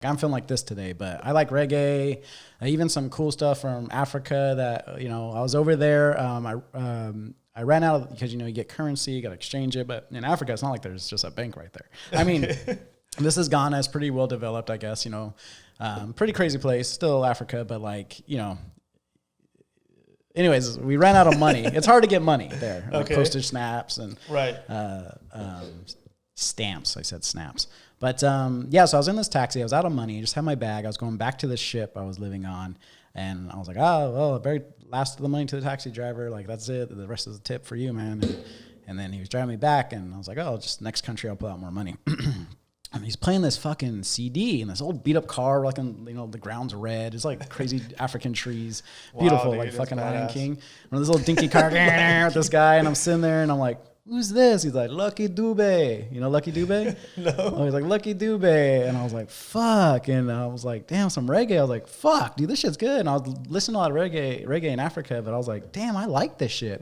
I'm feeling like this today, but I like reggae, even some cool stuff from Africa that, you know, I was over there. I ran out of, because, you know, you get currency, you got to exchange it. But in Africa, it's not like there's just a bank right there. I mean, this is Ghana. It's pretty well developed, I guess, you know, pretty crazy place, still Africa, but like, you know, anyways, we ran out of money. It's hard to get money there. Like postage snaps and stamps. I said snaps. But yeah, so I was in this taxi. I was out of money. I just had my bag. I was going back to the ship I was living on. And I was like, oh, well, very last of the money to the taxi driver. Like, that's it. The rest is the tip for you, man. And then he was driving me back. And I was like, oh, just next country, I'll put out more money. And he's playing this fucking CD in this old beat up car, like, you know, the ground's red. It's like crazy African trees. Beautiful, dude, like fucking Lion King. And this little dinky car with this guy. And I'm sitting there and I'm like, who's this? He's like, Lucky Dube. You know Lucky Dube? No. Oh, he's like, Lucky Dube. And I was like, fuck. And I was like, damn, some reggae. I was like, fuck, dude, this shit's good. And I was listening to a lot of reggae in Africa, but I was like, damn, I like this shit.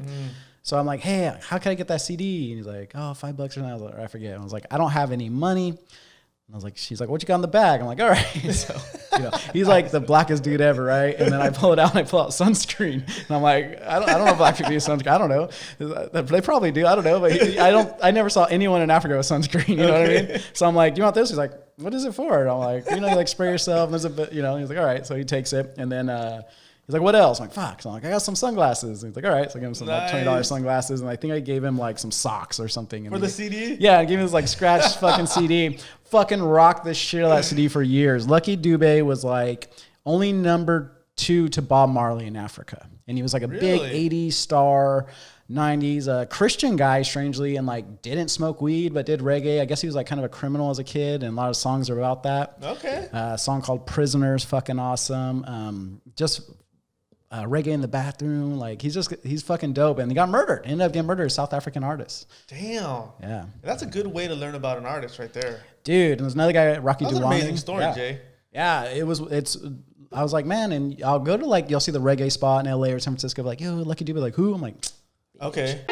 So I'm like, hey, how can I get that CD? And he's like, oh, $5 or something. I was like, I forget. And I was like, I don't have any money. And I was like, she's like, what you got in the bag? I'm like, all right. So, you know, he's like the blackest dude ever, right? And then I pull it out and I pull out sunscreen. And I'm like, I don't know if black people use sunscreen. I don't know. They probably do. I don't know. But I never saw anyone in Africa with sunscreen. You know what I mean? So I'm like, do you want this? He's like, what is it for? And I'm like, you know, you like spray yourself. And there's a bit, you know, he's like, all right. So he takes it. And then he's like, what else? I'm like, fuck. So I'm like, I got some sunglasses. And he's like, all right. So I gave him some like $20 sunglasses. And I think I gave him like some socks or something. And for the CD? Yeah, I gave him this like scratched fucking CD. Fucking rocked the shit out of that CD for years. Lucky Dube was like only number 2 to Bob Marley in Africa. And he was like a big 80s star, 90s, Christian guy, strangely, and like didn't smoke weed, but did reggae. I guess he was like kind of a criminal as a kid, and a lot of songs are about that. Okay. A song called Prisoners, fucking awesome. Just reggae in the bathroom. Like he's fucking dope. And he got murdered. Ended up getting murdered. South African artist. Damn. Yeah. That's a good way to learn about an artist right there. Dude, and there's another guy, Rocky Dube. That's an amazing story, Jay. Yeah, I was like, man, and I'll go to like, you'll see the reggae spot in LA or San Francisco, like, yo, Lucky Dube, like, who? I'm like, okay.